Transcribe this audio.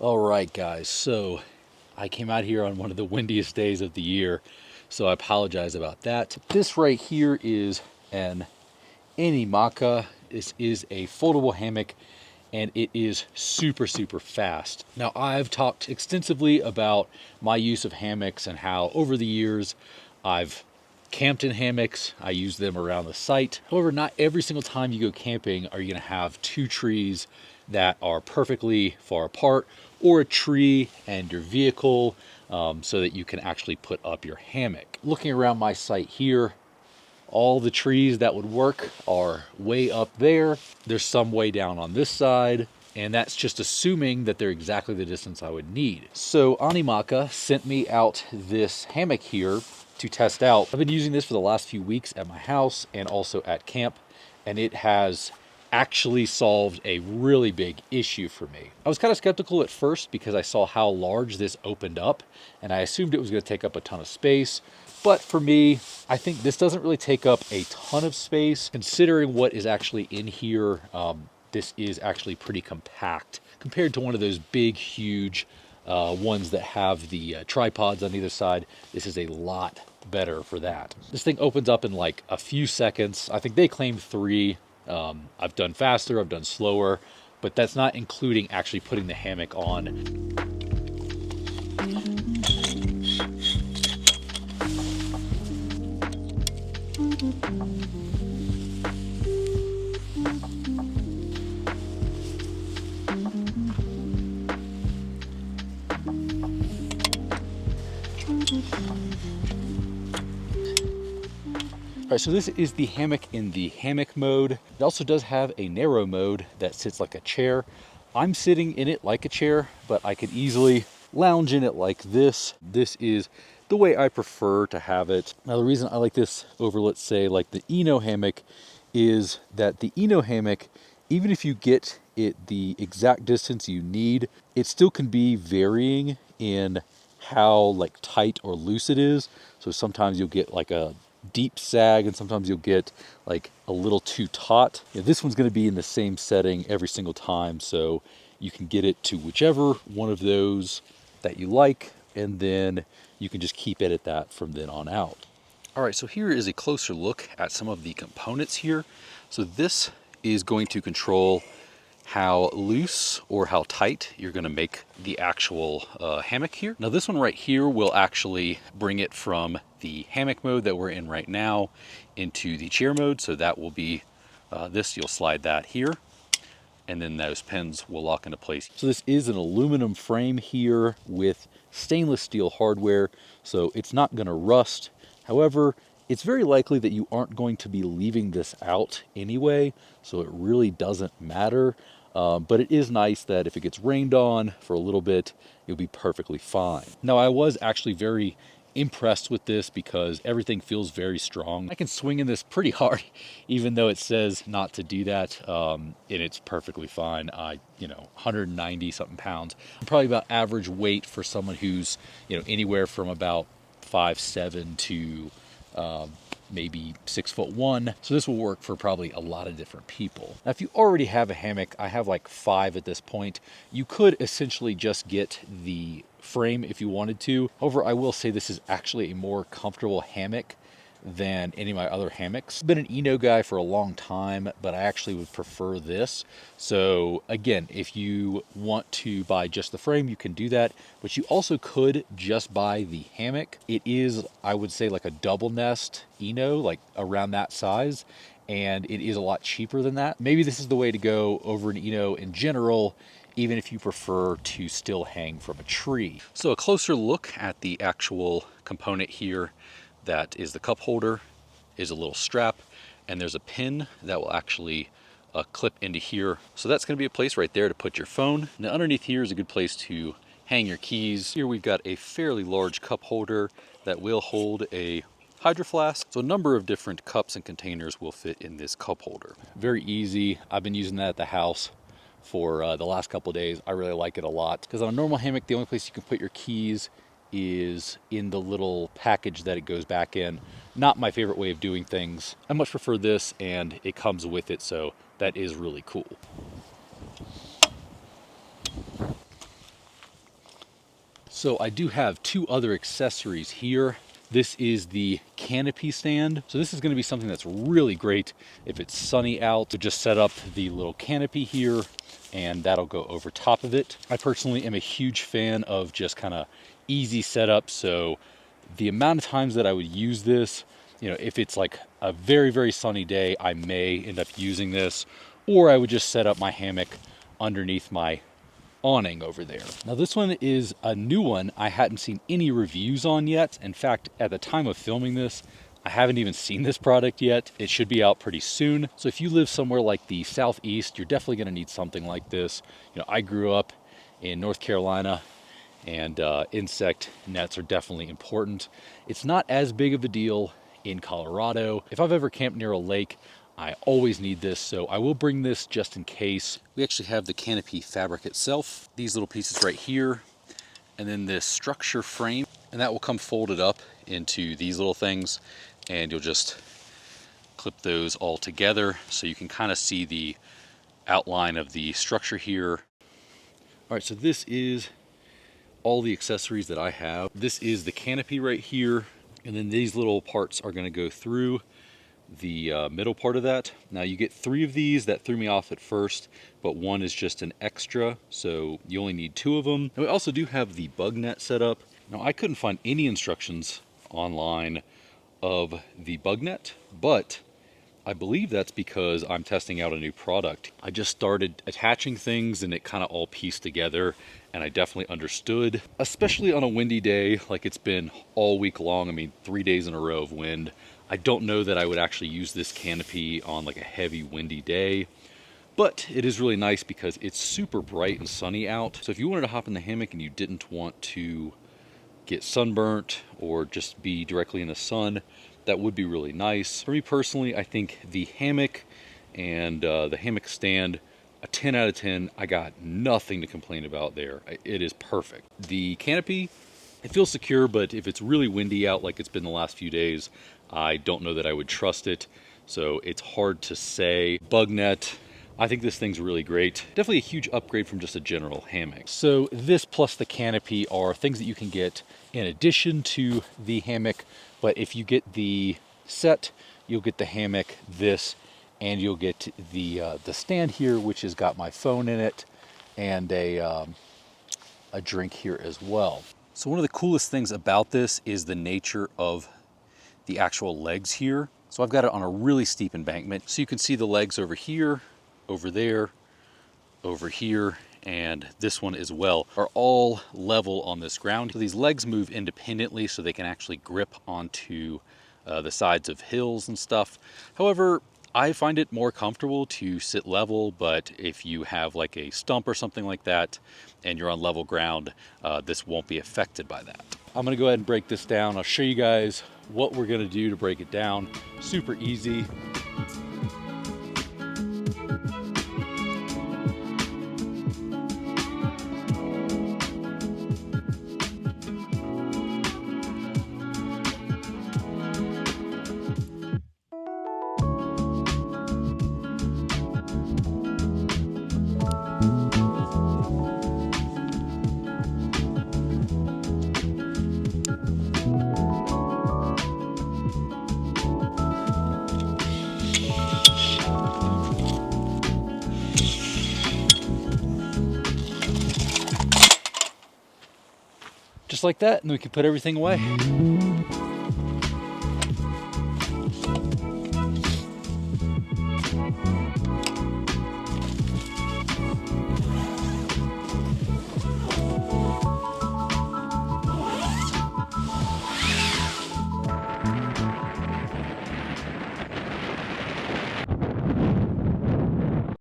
All right, guys, so I came out here on one of the windiest days of the year, so I apologize about that. This right here is an Anymaka. This is a foldable hammock, and it is super, super fast. Now, I've talked extensively about my use of hammocks and how over the years I've camped in hammocks. I use them around the site. However, not every single time you go camping are you going to have two trees that are perfectly far apart, or a tree and your vehicle, so that you can actually put up your hammock. Looking around my site here, all the trees that would work are way up there. There's some way down on this side, and that's just assuming that they're exactly the distance I would need. So Anymaka sent me out this hammock here to test out. I've been using this for the last few weeks at my house and also at camp, and it has actually solved a really big issue for me. I was kind of skeptical at first because I saw how large this opened up, and I assumed it was going to take up a ton of space. But for me, I think this doesn't really take up a ton of space. Considering what is actually in here, this is actually pretty compact compared to one of those big, huge ones that have the tripods on either side. This is a lot better for that. This thing opens up in like a few seconds. I think they claim 3. I've done faster, I've done slower, but that's not including actually putting the hammock on. All right, so this is the hammock in the hammock mode. It also does have a narrow mode that sits like a chair. I'm sitting in it like a chair, but I could easily lounge in it like this. This is the way I prefer to have it. Now, the reason I like this over, let's say, like the Eno hammock is that the Eno hammock, even if you get it the exact distance you need, it still can be varying in how like tight or loose it is. So sometimes you'll get like a deep sag, and sometimes you'll get like a little too taut. This one's going to be in the same setting every single time, so you can get it to whichever one of those that you like, and then you can just keep it at that from then on out. All right, so here is a closer look at some of the components here. So this is going to control how loose or how tight you're going to make the actual hammock here. Now this one right here will actually bring it from the hammock mode that we're in right now into the chair mode. So that will be this, you'll slide that here, and then those pins will lock into place. So this is an aluminum frame here with stainless steel hardware, so it's not going to rust. However, it's very likely that you aren't going to be leaving this out anyway, so it really doesn't matter. But it is nice that if it gets rained on for a little bit, you'll be perfectly fine. Now, I was actually very impressed with this because everything feels very strong. I can swing in this pretty hard, even though it says not to do that, and it's perfectly fine. 190 something pounds. I'm probably about average weight for someone who's, anywhere from about 5'7" to maybe 6'1". So this will work for probably a lot of different people. Now, if you already have a hammock, I have like 5 at this point, you could essentially just get the frame if you wanted to. However, I will say this is actually a more comfortable hammock than any of my other hammocks. I've been an Eno guy for a long time, but I actually would prefer this. So again, if you want to buy just the frame, you can do that, but you also could just buy the hammock. It is, I would say, like a double nest Eno, like around that size, and it is a lot cheaper than that. Maybe this is the way to go over an Eno in general, even if you prefer to still hang from a tree. So a closer look at the actual component here. That is the cup holder, is a little strap, and there's a pin that will actually clip into here. So that's going to be a place right there to put your phone. Now underneath here is a good place to hang your keys. Here we've got a fairly large cup holder that will hold a hydro flask. So a number of different cups and containers will fit in this cup holder. Very easy. I've been using that at the house for the last couple of days. I really like it a lot because on a normal hammock, the only place you can put your keys is in the little package that it goes back in. Not my favorite way of doing things. I much prefer this, and it comes with it, so that is really cool. So I do have two other accessories here. This is the canopy stand. So this is going to be something that's really great if it's sunny out. So just set up the little canopy here and that'll go over top of it. I personally am a huge fan of just kind of easy setup. So the amount of times that I would use this, you know, if it's like a very, very sunny day, I may end up using this, or I would just set up my hammock underneath my awning over there. Now this one is a new one I hadn't seen any reviews on yet. In fact, at the time of filming this, I haven't even seen this product yet. It should be out pretty soon. So if you live somewhere like the Southeast, you're definitely gonna need something like this. You know, I grew up in North Carolina and insect nets are definitely important. It's not as big of a deal in Colorado. If I've ever camped near a lake, I always need this, so I will bring this just in case. We actually have the canopy fabric itself, these little pieces right here, and then this structure frame, and that will come folded up into these little things, and you'll just clip those all together so you can kind of see the outline of the structure here. All right, so this is all the accessories that I have. This is the canopy right here, and then these little parts are going to go through the middle part of that. Now you get 3 of these. That threw me off at first, but one is just an extra, so you only need 2 of them. And we also do have the bug net set up. Now I couldn't find any instructions online of the bug net, but I believe that's because I'm testing out a new product. I just started attaching things and it kind of all pieced together, and I definitely understood, especially on a windy day like it's been all week long. I mean, 3 days in a row of wind. I don't know that I would actually use this canopy on like a heavy windy day, but it is really nice because it's super bright and sunny out. So if you wanted to hop in the hammock and you didn't want to get sunburnt or just be directly in the sun, that would be really nice. For me personally, I think the hammock and the hammock stand, a 10 out of 10. I got nothing to complain about there. It is perfect. The canopy, it feels secure, but if it's really windy out like it's been the last few days, I don't know that I would trust it. So it's hard to say. Bug net, I think this thing's really great. Definitely a huge upgrade from just a general hammock. So this plus the canopy are things that you can get in addition to the hammock. But if you get the set, you'll get the hammock, this, and you'll get the stand here, which has got my phone in it, and a drink here as well. So one of the coolest things about this is the nature of the actual legs here. So I've got it on a really steep embankment. So you can see the legs over here, over there, over here, and this one as well are all level on this ground. So these legs move independently so they can actually grip onto the sides of hills and stuff. However, I find it more comfortable to sit level, but if you have like a stump or something like that and you're on level ground, this won't be affected by that. I'm gonna go ahead and break this down. I'll show you guys what we're gonna do to break it down. Super easy. Just like that, and then we can put everything away.